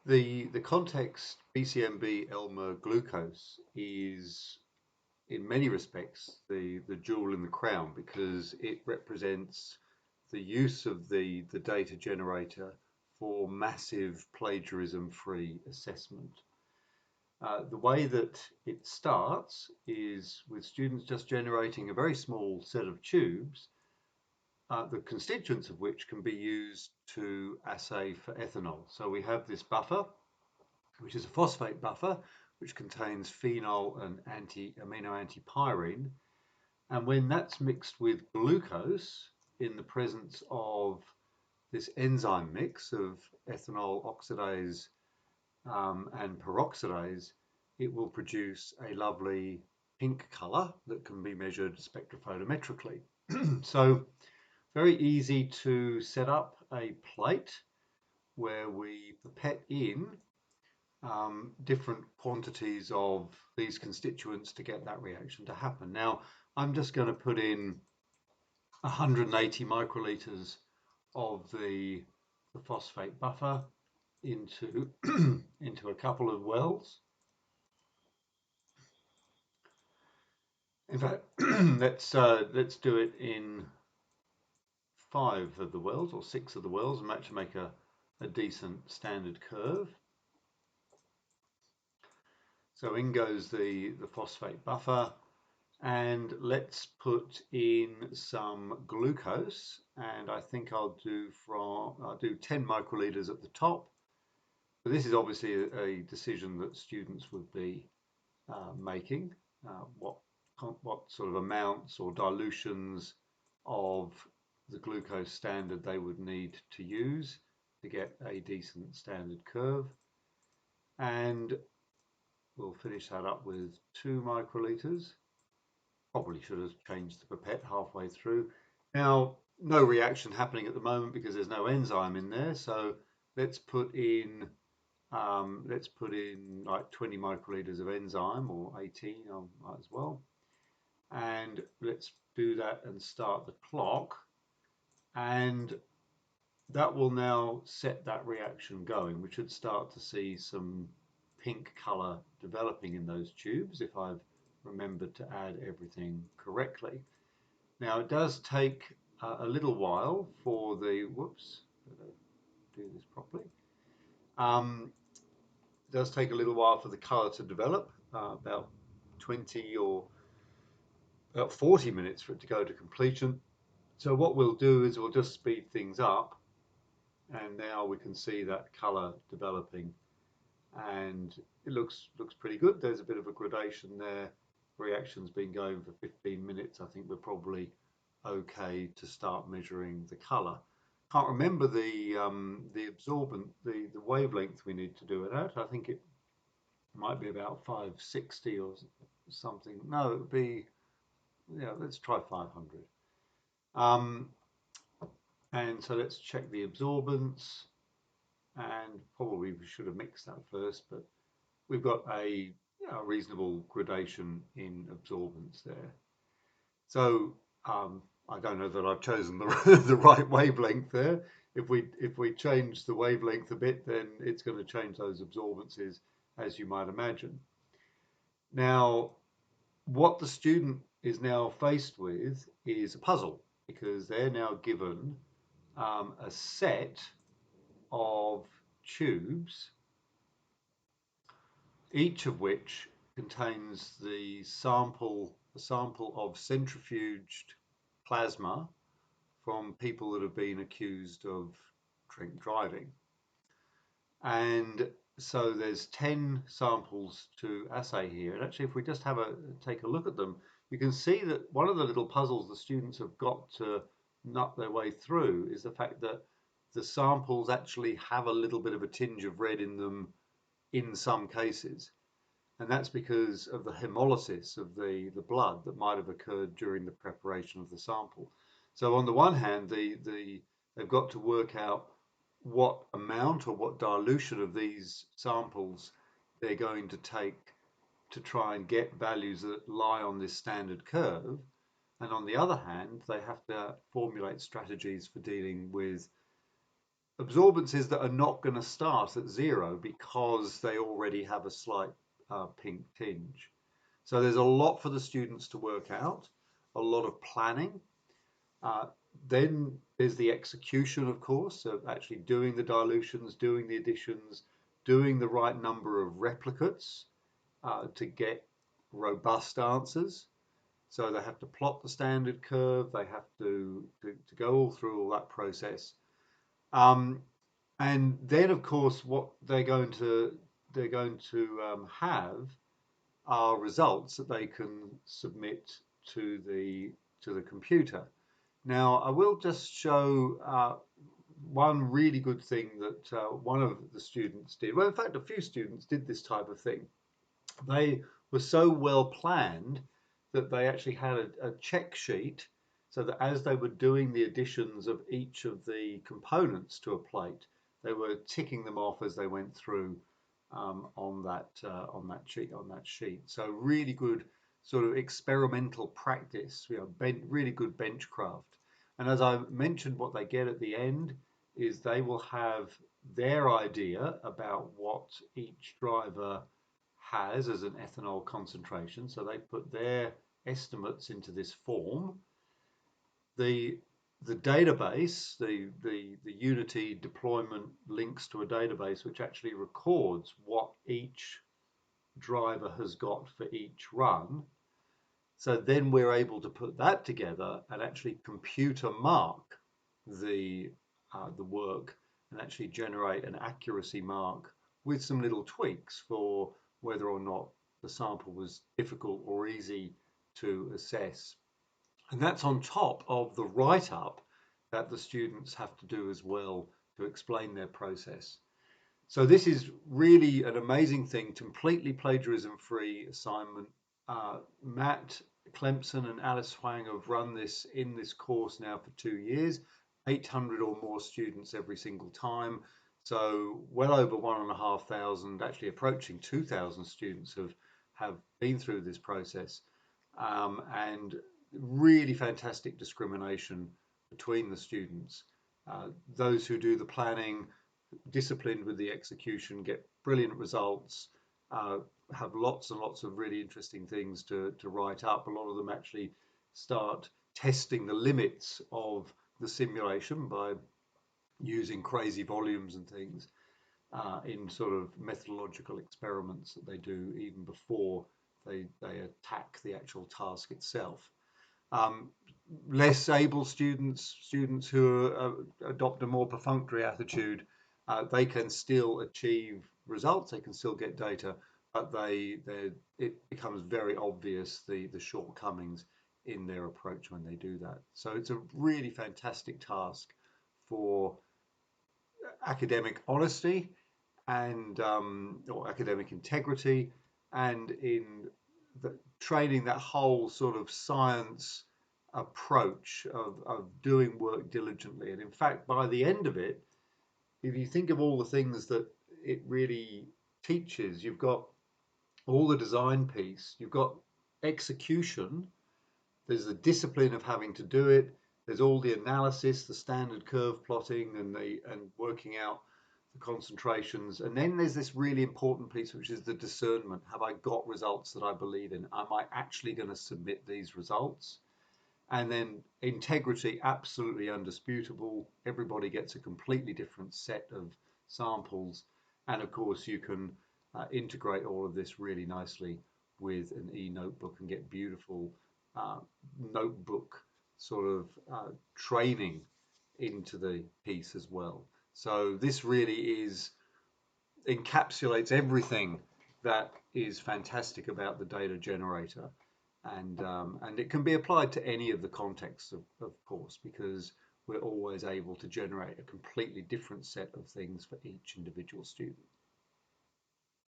The context BCMB Elmer glucose is in many respects the jewel in the crown because it represents the use of the data generator for massive plagiarism-free assessment. The way that it starts is with students just generating a very small set of tubes, the constituents of which can be used to assay for ethanol. So we have this buffer, which is a phosphate buffer, which contains phenol and amino antipyrine. And when that's mixed with glucose in the presence of this enzyme mix of ethanol oxidase and peroxidase, it will produce a lovely pink color that can be measured spectrophotometrically. So very easy to set up a plate where we pipette in different quantities of these constituents to get that reaction to happen. Now, I'm just going to put in 180 microliters of the phosphate buffer into, into a couple of wells. In fact, let's do it in 5 of the wells or 6 of the wells and to make a decent standard curve. So in goes the phosphate buffer, and let's put in some glucose, and I think I'll do 10 microliters at the top. But this is obviously a decision that students would be making, what sort of amounts or dilutions of the glucose standard they would need to use to get a decent standard curve. And we'll finish that up with 2 microliters. Probably should have changed the pipette halfway through. Now, no reaction happening at the moment because there's no enzyme in there. So let's put in like 20 microliters of enzyme, or 18, I might as well. And let's do that and start the clock. And that will now set that reaction going. We should start to see some pink color developing in those tubes if I've remembered to add everything correctly. Now it does take a little while for the, do this properly. It does take a little while for the color to develop, about 20 or about 40 minutes for it to go to completion. So what we'll do is we'll just speed things up, and now we can see that color developing, and it looks pretty good. There's a bit of a gradation there. Reaction's been going for 15 minutes. I think we're probably okay to start measuring the color. Can't remember the absorbent, the wavelength we need to do it at. I think it might be about 560 or something. No, it would be, yeah, let's try 500. And so let's check the absorbance, and probably we should have mixed that first, but we've got a reasonable gradation in absorbance there. So I don't know that I've chosen the right wavelength there. If we change the wavelength a bit, then it's going to change those absorbances, as you might imagine. Now, what the student is now faced with is a puzzle, because they're now given a set of tubes, each of which contains the sample of centrifuged plasma from people that have been accused of drink driving. And so there's 10 samples to assay here. And actually, if we just take a look at them, you can see that one of the little puzzles the students have got to nut their way through is the fact that the samples actually have a little bit of a tinge of red in them in some cases. And that's because of the hemolysis of the blood that might have occurred during the preparation of the sample. So on the one hand, they've got to work out what amount or what dilution of these samples they're going to take to try and get values that lie on this standard curve. And on the other hand, they have to formulate strategies for dealing with absorbances that are not going to start at zero because they already have a slight pink tinge. So there's a lot for the students to work out, a lot of planning. Uh, then there's the execution, of course, of actually doing the dilutions, doing the additions, doing the right number of replicates to get robust answers. So they have to plot the standard curve. They have to go all through all that process. Um, and then, of course, what they're going to have are results that they can submit to the computer. Now, I will just show one really good thing that one of the students did. Well, in fact, a few students did this type of thing. They were so well planned that they actually had a check sheet so that as they were doing the additions of each of the components to a plate, they were ticking them off as they went through on that sheet. So really good sort of experimental practice, really good benchcraft. And as I mentioned, what they get at the end is they will have their idea about what each driver has as an ethanol concentration. So they put their estimates into this form. The the database, the Unity deployment links to a database which actually records what each driver has got for each run. So then we're able to put that together and actually computer mark the work and actually generate an accuracy mark with some little tweaks for whether or not the sample was difficult or easy to assess. And that's on top of the write-up that the students have to do as well to explain their process. So this is really an amazing thing, completely plagiarism-free assignment. Matt, Clemson and Alice Huang have run this in this course now for 2 years, 800 or more students every single time. So well over 1,500, actually approaching 2,000 students have been through this process. And really fantastic discrimination between the students. Those who do the planning, disciplined with the execution, get brilliant results, have lots and lots of really interesting things to write up. A lot of them actually start testing the limits of the simulation by using crazy volumes and things in sort of methodological experiments that they do even before they attack the actual task itself. Um, Less able students who adopt a more perfunctory attitude, they can still achieve results. They can still get data, but it becomes very obvious the shortcomings in their approach when they do that. So it's a really fantastic task for academic honesty and or academic integrity, and in training that whole sort of science approach of doing work diligently. And in fact, by the end of it, if you think of all the things that it really teaches, you've got all the design piece, you've got execution, there's the discipline of having to do it, there's all the analysis, the standard curve plotting and working out the concentrations. And then there's this really important piece, which is the discernment. Have I got results that I believe in? Am I actually going to submit these results? And then integrity, absolutely undisputable. Everybody gets a completely different set of samples. And of course, you can integrate all of this really nicely with an e-notebook and get beautiful uh, notebook sort of training into the piece as well. So this really encapsulates everything that is fantastic about the data generator, and it can be applied to any of the contexts, of course, because we're always able to generate a completely different set of things for each individual student.